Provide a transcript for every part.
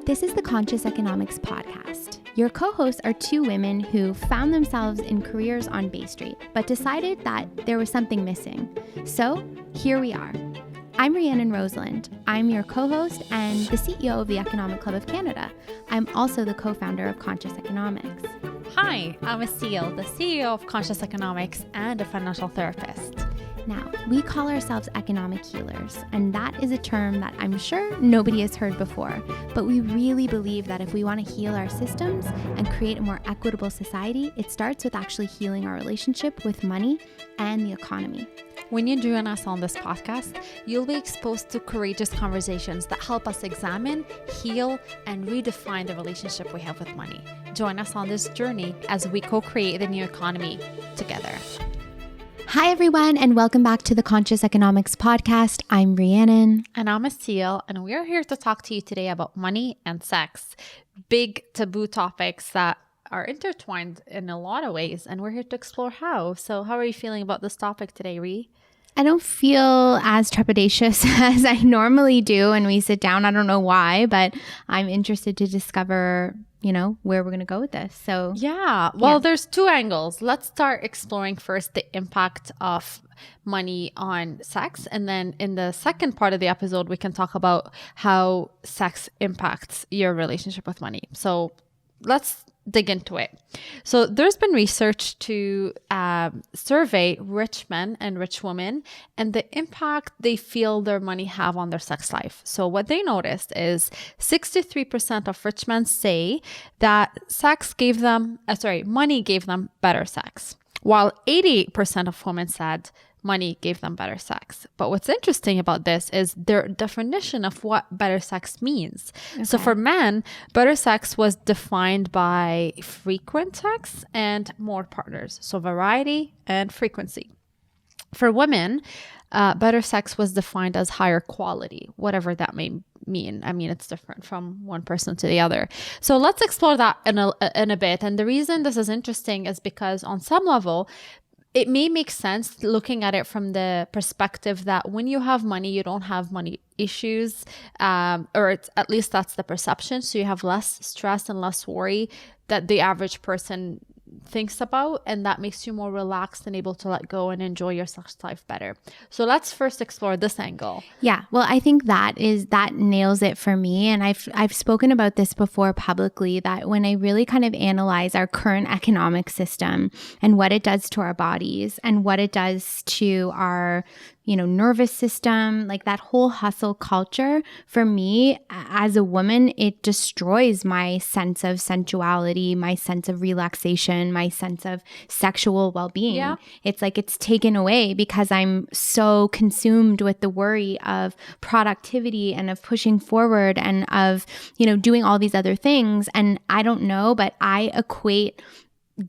This is the Conscious Economics Podcast. Your co-hosts are two women who found themselves in careers on Bay Street, but decided that there was something missing. So here we are. I'm Rhiannon Roseland. I'm your co-host and the CEO of the Economic Club of Canada. I'm also the co-founder of Conscious Economics. Hi, I'm Asil, the CEO of Conscious Economics and a financial therapist. Now, we call ourselves economic healers, and that is a term that I'm sure nobody has heard before, but we really believe that if we want to heal our systems and create a more equitable society, it starts with actually healing our relationship with money and the economy. When you join us on this podcast, you'll be exposed to courageous conversations that help us examine, heal, and redefine the relationship we have with money. Join us on this journey as we co-create the new economy together. Hi, everyone, and welcome back to the Conscious Economics Podcast. I'm Rhiannon. And I'm Asil, and we're here to talk to you today about money and sex. Big taboo topics that are intertwined in a lot of ways, and we're here to explore how. So how are you feeling about this topic today, Rhi? I don't feel as trepidatious as I normally do when we sit down. I don't know why, but I'm interested to discover, where we're going to go with this. So There's two angles. Let's start exploring first the impact of money on sex. And then in the second part of the episode, we can talk about how sex impacts your relationship with money. So let's dig into it. So there's been research to survey rich men and rich women and the impact they feel their money have on their sex life. So what they noticed is 63% of rich men say that money gave them better sex, while 88% of women said money gave them better sex. But what's interesting about this is their definition of what better sex means. Okay. So for men, better sex was defined by frequent sex and more partners. So variety and frequency. For women, better sex was defined as higher quality, whatever that may mean. I mean, it's different from one person to the other. So let's explore that in a bit. And the reason this is interesting is because on some level, it may make sense looking at it from the perspective that when you have money, you don't have money issues, or at least that's the perception. So you have less stress and less worry that the average person thinks about, and that makes you more relaxed and able to let go and enjoy your sex life better. So let's first explore this angle. Yeah, well, I think that nails it for me. And I've spoken about this before publicly, that when I really kind of analyze our current economic system and what it does to our bodies and what it does to our nervous system, like that whole hustle culture, for me as a woman, it destroys my sense of sensuality, my sense of relaxation, my sense of sexual well-being. Yeah. It's like it's taken away because I'm so consumed with the worry of productivity and of pushing forward and of, doing all these other things. And I don't know, but I equate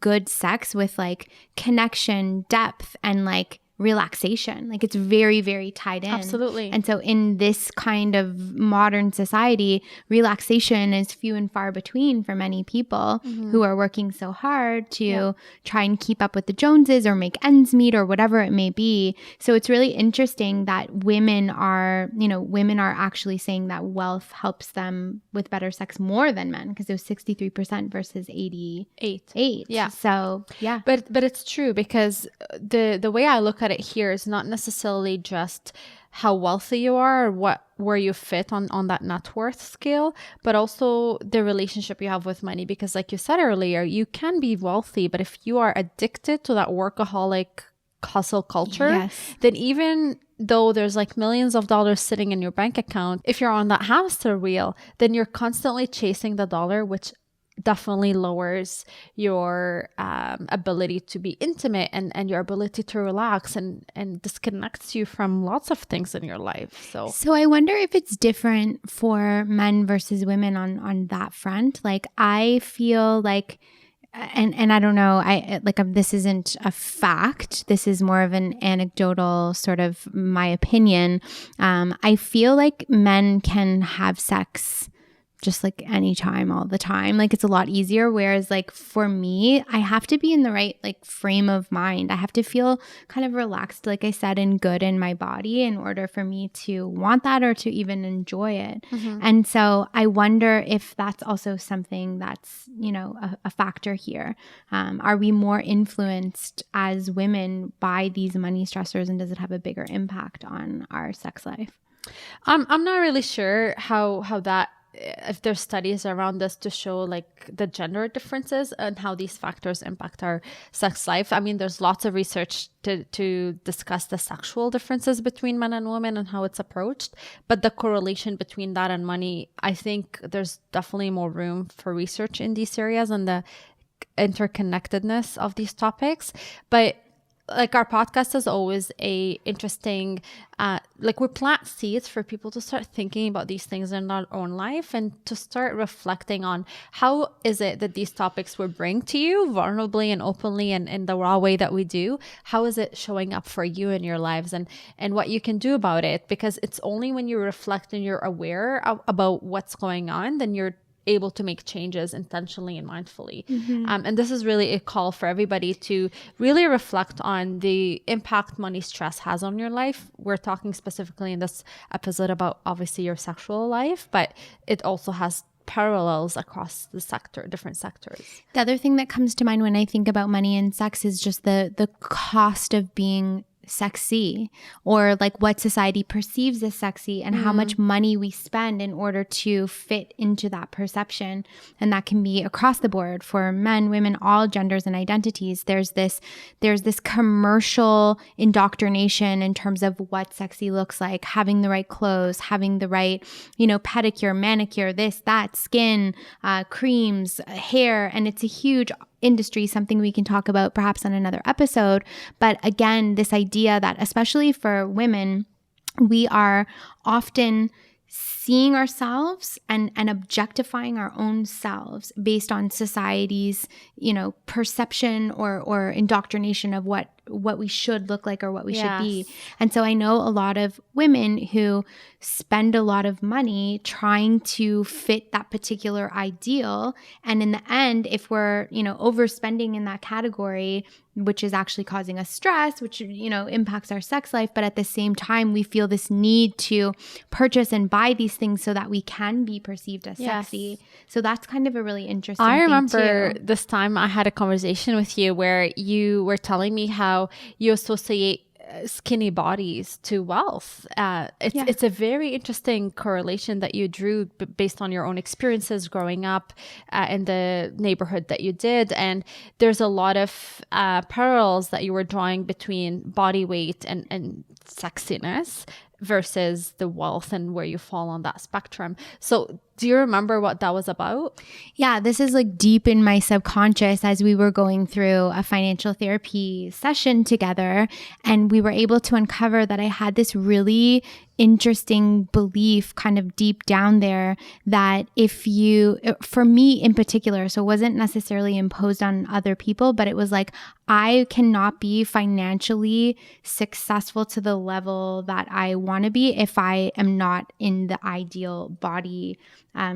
good sex with like connection, depth, and like relaxation. Like it's very, very tied in. Absolutely. And so in this kind of modern society, relaxation is few and far between for many people who are working so hard to try and keep up with the Joneses or make ends meet or whatever it may be. So it's really interesting that women are actually saying that wealth helps them with better sex more than men, because it was 63% versus 88. Yeah. So yeah. But it's true, because the way I look at it here is not necessarily just how wealthy you are or where you fit on that net worth scale, but also the relationship you have with money. Because like you said earlier, you can be wealthy, but if you are addicted to that workaholic hustle culture, then even though there's like millions of dollars sitting in your bank account, if you're on that hamster wheel, then you're constantly chasing the dollar, which definitely lowers your ability to be intimate and your ability to relax and disconnects you from lots of things in your life. So I wonder if it's different for men versus women on that front. Like I feel like, and I don't know, this isn't a fact. This is more of an anecdotal sort of my opinion. I feel like men can have sex just like anytime, all the time. Like it's a lot easier. Whereas like for me, I have to be in the right like frame of mind. I have to feel kind of relaxed, like I said, and good in my body in order for me to want that or to even enjoy it. And so I wonder if that's also something that's, you know, a factor here. Are we more influenced as women by these money stressors, and does it have a bigger impact on our sex life? I'm not really sure how that, if there's studies around this to show like the gender differences and how these factors impact our sex life. I mean, there's lots of research to discuss the sexual differences between men and women and how it's approached. But the correlation between that and money, I think there's definitely more room for research in these areas and the interconnectedness of these topics. But like our podcast is always a interesting, like we plant seeds for people to start thinking about these things in their own life and to start reflecting on how is it that these topics we bring to you vulnerably and openly and in the raw way that we do, how is it showing up for you in your lives and what you can do about it? Because it's only when you reflect and you're aware about what's going on, then you're able to make changes intentionally and mindfully. And this is really a call for everybody to really reflect on the impact money stress has on your life. We're talking specifically in this episode about obviously your sexual life, but it also has parallels across the different sectors. The other thing that comes to mind when I think about money and sex is just the cost of being sexy, or like what society perceives as sexy, and how much money we spend in order to fit into that perception. And that can be across the board for men, women, all genders and identities. There's this commercial indoctrination in terms of what sexy looks like, having the right clothes, having the right, you know, pedicure, manicure, this, that, skin, creams, hair. And it's a huge industry, something we can talk about perhaps on another episode. But again, this idea that especially for women, we are often seeing ourselves and objectifying our own selves based on society's, you know, perception or indoctrination of what we should look like or what we should be. And so I know a lot of women who spend a lot of money trying to fit that particular ideal. And in the end, if we're, you know, overspending in that category, which is actually causing us stress, which, you know, impacts our sex life. But at the same time, we feel this need to purchase and buy these things so that we can be perceived as sexy. So that's kind of a really interesting thing. I remember this time I had a conversation with you where you were telling me how you associate skinny bodies to wealth. It's a very interesting correlation that you drew based on your own experiences growing up in the neighborhood that you did. And there's a lot of parallels that you were drawing between body weight and sexiness versus the wealth and where you fall on that spectrum. So do you remember what that was about? Yeah, this is like deep in my subconscious as we were going through a financial therapy session together. And we were able to uncover that I had this really interesting belief kind of deep down there that if you, for me in particular, so it wasn't necessarily imposed on other people, but it was like, I cannot be financially successful to the level that I want to be if I am not in the ideal body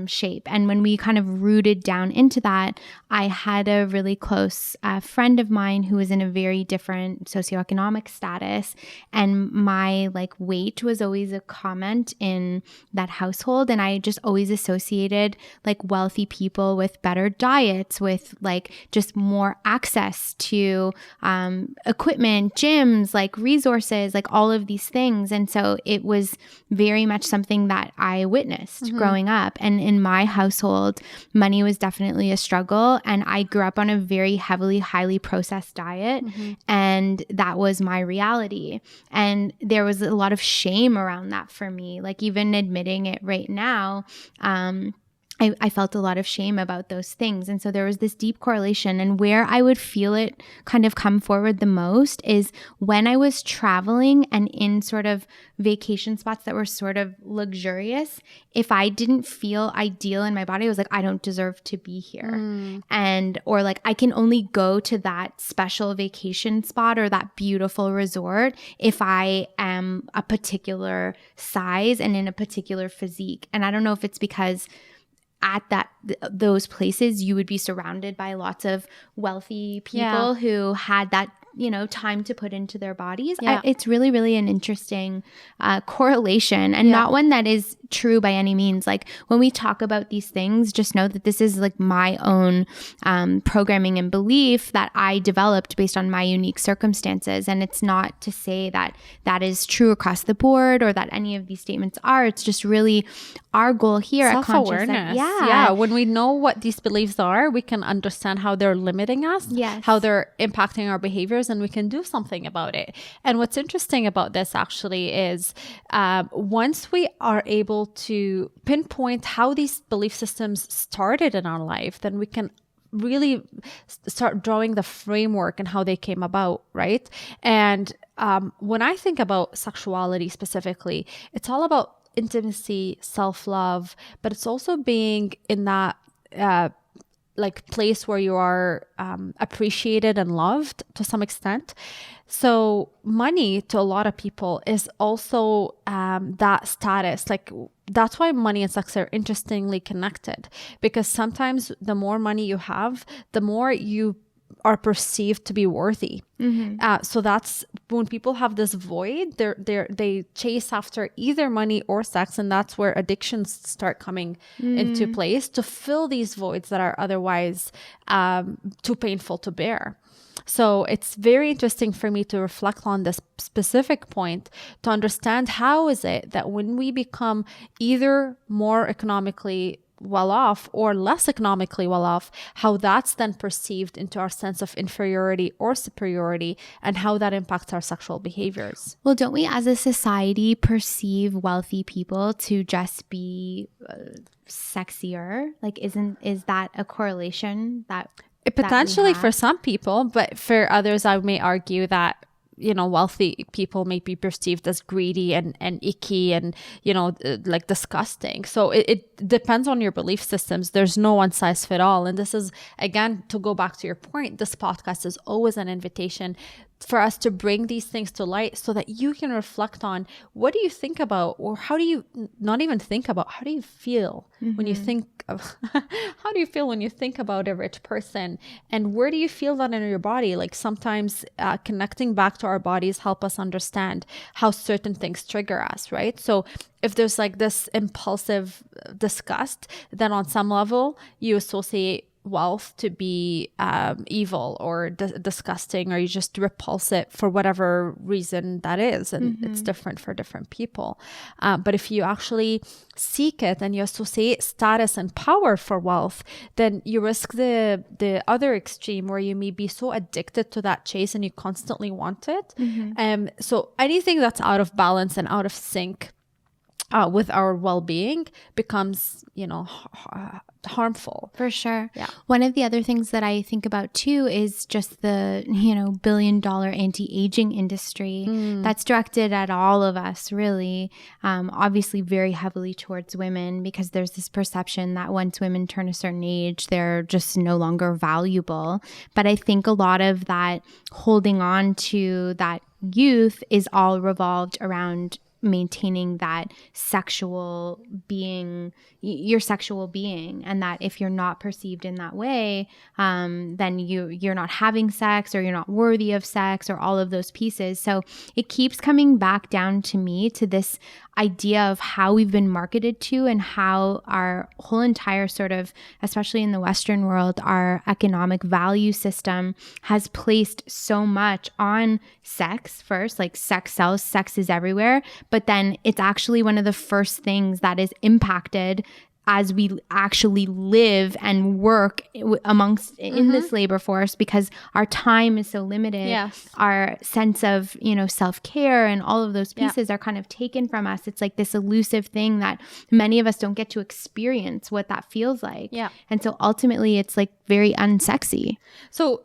shape. And when we kind of rooted down into that, I had a really close friend of mine who was in a very different socioeconomic status, and my like weight was always a comment in that household. And I just always associated like wealthy people with better diets, with like just more access to equipment, gyms, like resources, like all of these things. And so it was very much something that I witnessed growing up. And in my household, money was definitely a struggle. And I grew up on a very highly processed diet. And that was my reality. And there was a lot of shame around that for me. Like even admitting it right now, I felt a lot of shame about those things. And so there was this deep correlation. And where I would feel it kind of come forward the most is when I was traveling and in sort of vacation spots that were sort of luxurious. If I didn't feel ideal in my body, I was like, I don't deserve to be here. And, or like, I can only go to that special vacation spot or that beautiful resort if I am a particular size and in a particular physique. And I don't know if it's because at those places, you would be surrounded by lots of wealthy people who had that, time to put into their bodies. It's really, really an interesting correlation, and not one that is true by any means. Like when we talk about these things, just know that this is like my own programming and belief that I developed based on my unique circumstances. And it's not to say that that is true across the board or that any of these statements are. It's just really our goal here at self-awareness. When we know what these beliefs are, we can understand how they're limiting us, how they're impacting our behaviors, and we can do something about it. And what's interesting about this actually is once we are able to pinpoint how these belief systems started in our life, then we can really start drawing the framework and how they came about, right? And when I think about sexuality specifically, it's all about intimacy, self-love, but it's also being in that like place where you are appreciated and loved to some extent. So money to a lot of people is also that status. Like that's why money and sex are interestingly connected, because sometimes the more money you have, the more you are perceived to be worthy. So that's when people have this void, they chase after either money or sex, and that's where addictions start coming into place to fill these voids that are otherwise too painful to bear. So it's very interesting for me to reflect on this specific point to understand how is it that when we become either more economically well off or less economically well off, how that's then perceived into our sense of inferiority or superiority, and how that impacts our sexual behaviors. Well, don't we as a society perceive wealthy people to just be sexier? Like, is that a correlation that potentially for some people, but for others, I may argue that wealthy people may be perceived as greedy and icky and, like disgusting. So it depends on your belief systems. There's no one size fit all. And this is, again, to go back to your point, this podcast is always an invitation for us to bring these things to light so that you can reflect on what do you think about, or how do you not even think about, how do you feel when you think of, how do you feel when you think about a rich person, and where do you feel that in your body? Like sometimes connecting back to our bodies help us understand how certain things trigger us, right? So if there's like this impulsive disgust, then on some level you associate wealth to be evil or disgusting, or you just repulse it for whatever reason that is, and it's different for different people. But if you actually seek it and you associate status and power for wealth, then you risk the other extreme where you may be so addicted to that chase and you constantly want it. So anything that's out of balance and out of sync with our well-being becomes, harmful. For sure. Yeah. One of the other things that I think about too is just the, billion-dollar anti-aging industry that's directed at all of us, really. Obviously very heavily towards women, because there's this perception that once women turn a certain age, they're just no longer valuable. But I think a lot of that holding on to that youth is all revolved around maintaining that sexual being, your sexual being, and that if you're not perceived in that way, then you're not having sex, or you're not worthy of sex, or all of those pieces. So it keeps coming back down to me to this idea of how we've been marketed to, and how our whole entire sort of, especially in the Western world, our economic value system has placed so much on sex first. Like sex sells, sex is everywhere, but then it's actually one of the first things that is impacted as we actually live and work amongst in this labor force, because our time is so limited. Yes. Our sense of, self-care and all of those pieces are kind of taken from us. It's like this elusive thing that many of us don't get to experience what that feels like. Yeah. And so ultimately it's like very unsexy. So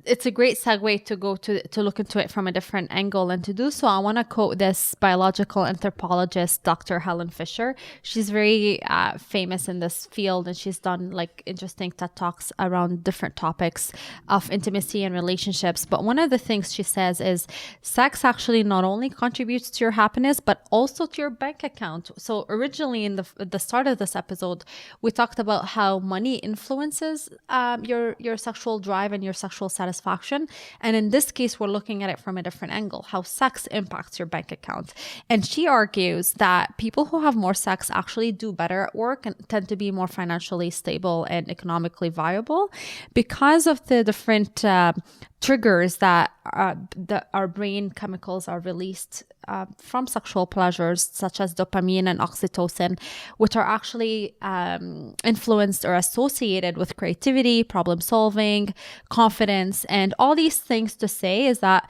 it's a great segue to go to look into it from a different angle. And to do so, I want to quote this biological anthropologist, Dr. Helen Fisher. She's very famous in this field, and she's done like interesting TED Talks around different topics of intimacy and relationships. But one of the things she says is sex actually not only contributes to your happiness, but also to your bank account. So originally in the start of this episode, we talked about how money influences your sexual drive and your sexual satisfaction. And in this case, we're looking at it from a different angle, how sex impacts your bank account. And she argues that people who have more sex actually do better at work and tend to be more financially stable and economically viable because of the different triggers that our brain chemicals are released from sexual pleasures, such as dopamine and oxytocin, which are actually influenced or associated with creativity, problem solving, confidence. And all these things to say is that,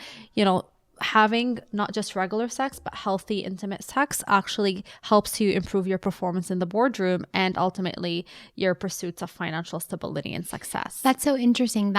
having not just regular sex, but healthy, intimate sex actually helps you improve your performance in the boardroom and ultimately your pursuits of financial stability and success. That's so interesting.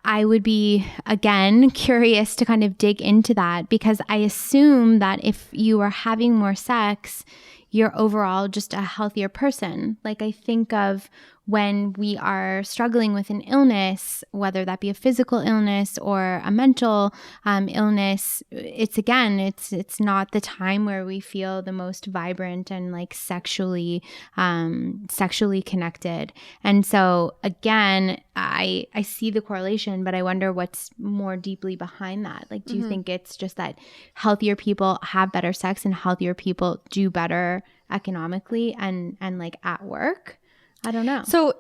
I would be, again, curious to kind of dig into that, because I assume that if you are having more sex, you're overall just a healthier person. Like, I think of when we are struggling with an illness, whether that be a physical illness or a mental illness, it's not the time where we feel the most vibrant and like sexually connected. And so again, I see the correlation, but I wonder what's more deeply behind that. Like, do you think it's just that healthier people have better sex and healthier people do better economically and like at work? I don't know. So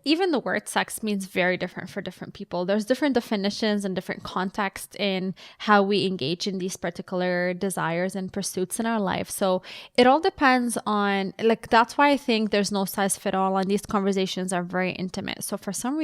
even the word sex means very different for different people. There's different definitions and different context in how we engage in these particular desires and pursuits in our life. So it all depends on, like, that's why I think there's no size fit all, and these conversations are very intimate. So for some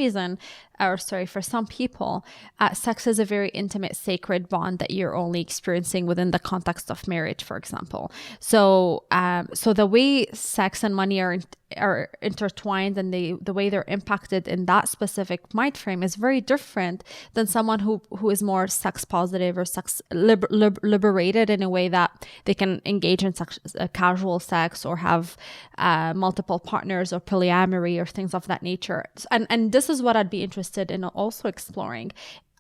people, sex is a very intimate, sacred bond that you're only experiencing within the context of marriage, for example. So the way sex and money are intertwined and the way they're impacted in that specific mind frame is very different than someone who is more sex positive or sex liberated in a way that they can engage in casual sex or have multiple partners or polyamory or things of that nature. And this is what I'd be interested in also exploring.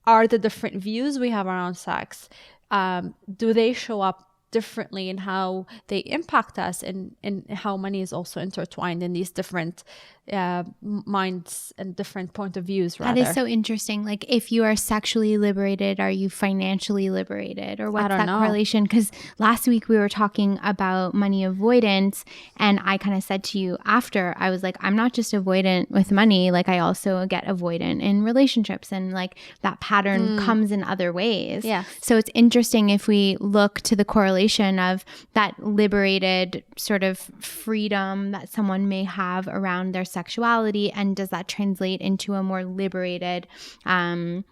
Are the different views we have around sex, do they show up differently in how they impact us, and how money is also intertwined in these different minds and different point of views, rather. That is so interesting. Like, if you are sexually liberated, are you financially liberated, or what's that correlation? Because last week we were talking about money avoidance, and I kind of said to you after, I was like, I'm not just avoidant with money, like I also get avoidant in relationships, and like that pattern comes in other ways. Yeah. So it's interesting if we look to the correlation of that liberated sort of freedom that someone may have around their sexuality, and does that translate into a more liberated freedom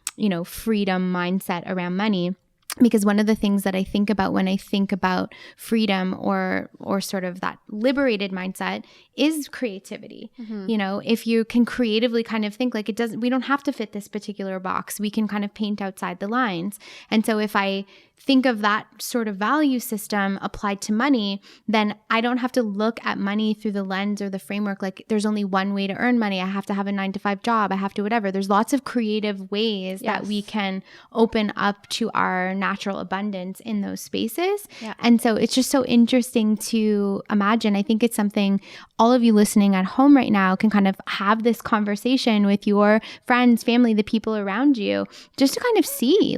mindset around money? Because one of the things that I think about when I think about freedom or sort of that liberated mindset is creativity. If you can creatively kind of think like we don't have to fit this particular box. We can kind of paint outside the lines. And so if I think of that sort of value system applied to money, then I don't have to look at money through the lens or the framework like there's only one way to earn money. I have to have a 9-to-5 job. I have to whatever. There's lots of creative ways that we can open up to our natural abundance in those spaces. Yeah. And so it's just so interesting to imagine. I think it's something all of you listening at home right now can kind of have this conversation with your friends, family, the people around you, just to kind of see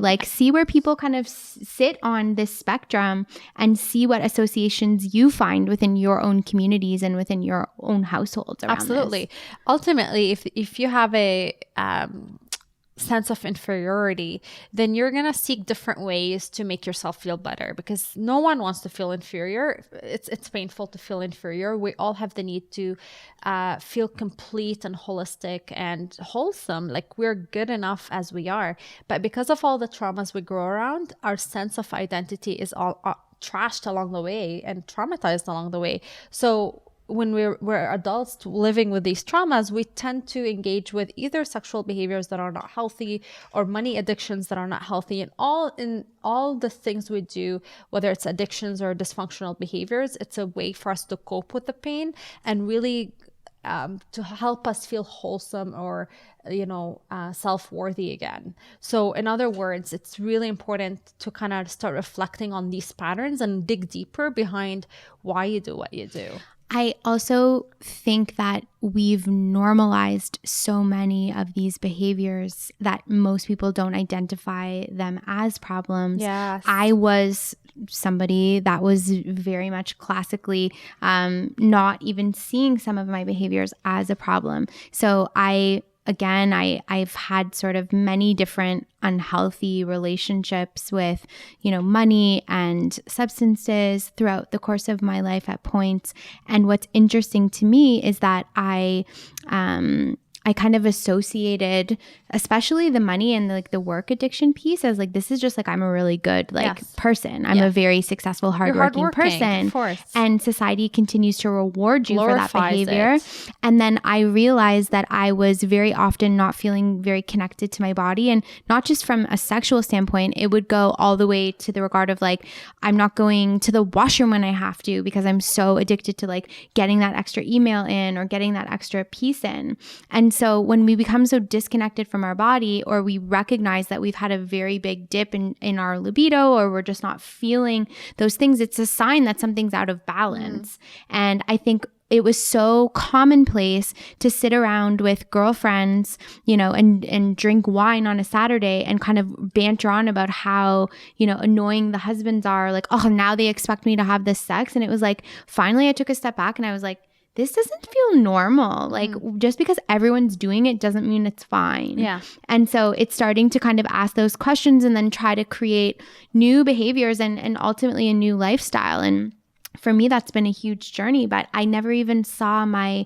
where people kind of sit on this spectrum and see what associations you find within your own communities and within your own households around Absolutely. this. Ultimately, if you have a sense of inferiority, then you're going to seek different ways to make yourself feel better, because no one wants to feel inferior. It's painful to feel inferior. We all have the need to feel complete and holistic and wholesome, like we're good enough as we are. But because of all the traumas we grow around, our sense of identity is all trashed along the way and traumatized along the way. So when we're adults living with these traumas, we tend to engage with either sexual behaviors that are not healthy or money addictions that are not healthy. And all the things we do, whether it's addictions or dysfunctional behaviors, it's a way for us to cope with the pain and really to help us feel wholesome or, self-worthy again. So in other words, it's really important to kind of start reflecting on these patterns and dig deeper behind why you do what you do. I also think that we've normalized so many of these behaviors that most people don't identify them as problems. Yes. I was somebody that was very much classically not even seeing some of my behaviors as a problem. So I've had sort of many different unhealthy relationships with, money and substances throughout the course of my life at points. And what's interesting to me is that I kind of associated, especially the money and the work addiction piece, as this is just I'm a really good person. I'm a very successful, hardworking person. Of course. And society continues to reward you for that behavior. And then I realized that I was very often not feeling very connected to my body, and not just from a sexual standpoint. It would go all the way to the regard of I'm not going to the washroom when I have to because I'm so addicted to getting that extra email in or getting that extra piece in. And so when we become so disconnected from our body, or we recognize that we've had a very big dip in our libido, or we're just not feeling those things, it's a sign that something's out of balance. And I think it was so commonplace to sit around with girlfriends, and drink wine on a Saturday and kind of banter on about how, annoying the husbands are. Oh, now they expect me to have this sex. And it was finally I took a step back and I was this doesn't feel normal. Just because everyone's doing it doesn't mean it's fine. Yeah. And so it's starting to kind of ask those questions and then try to create new behaviors and ultimately a new lifestyle. And for me, that's been a huge journey, but I never even saw my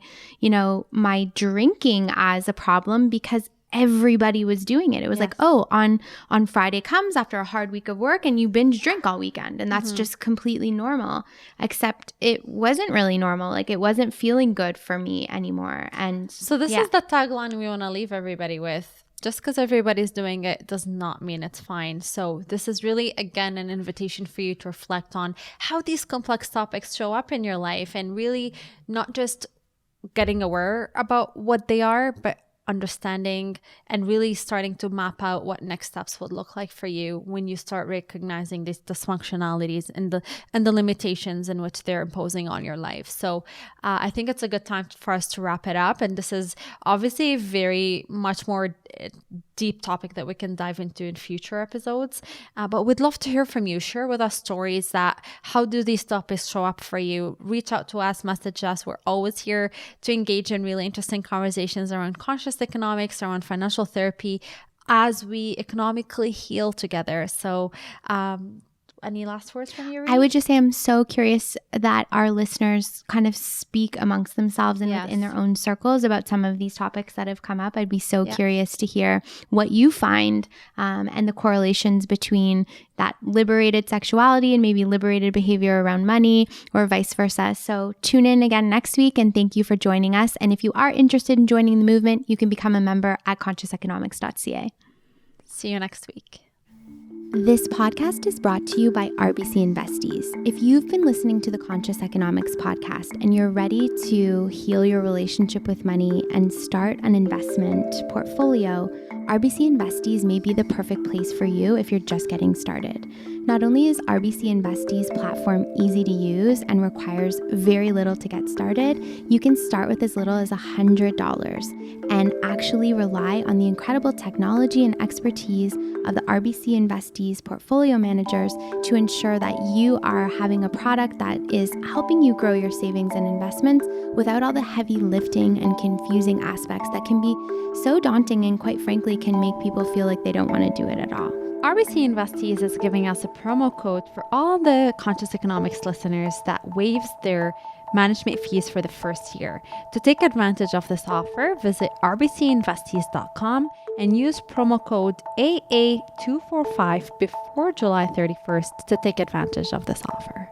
drinking as a problem because everybody was doing it. It was on Friday comes after a hard week of work and you binge drink all weekend, and that's just completely normal, except it wasn't really normal. It wasn't feeling good for me anymore. And so this is the tagline we want to leave everybody with. Just because everybody's doing it does not mean it's fine. So this is really, again, an invitation for you to reflect on how these complex topics show up in your life, and really not just getting aware about what they are, but understanding and really starting to map out what next steps would look like for you when you start recognizing these dysfunctionalities and the limitations in which they're imposing on your life. So I think it's a good time for us to wrap it up. And this is obviously a very much more deep topic that we can dive into in future episodes. But we'd love to hear from you. Share with us stories that how do these topics show up for you? Reach out to us, message us. We're always here to engage in really interesting conversations around conscious economics, around financial therapy, as we economically heal together. So any last words from you, Reed? I would just say I'm so curious that our listeners kind of speak amongst themselves and within their own circles about some of these topics that have come up. I'd be so curious to hear what you find and the correlations between that liberated sexuality and maybe liberated behavior around money, or vice versa. So tune in again next week, and thank you for joining us. And if you are interested in joining the movement, you can become a member at consciouseconomics.ca. See you next week. This podcast is brought to you by RBC Investees. If you've been listening to the Conscious Economics podcast and you're ready to heal your relationship with money and start an investment portfolio, RBC Investees may be the perfect place for you if you're just getting started. Not only is RBC Investees platform easy to use and requires very little to get started, you can start with as little as $100 and actually rely on the incredible technology and expertise of the RBC Investees portfolio managers to ensure that you are having a product that is helping you grow your savings and investments without all the heavy lifting and confusing aspects that can be so daunting and, quite frankly, can make people feel like they don't want to do it at all. RBC Investees is giving us a promo code for all the Conscious Economics listeners that waives their management fees for the first year. To take advantage of this offer, visit rbcinvestees.com and use promo code AA245 before July 31st to take advantage of this offer.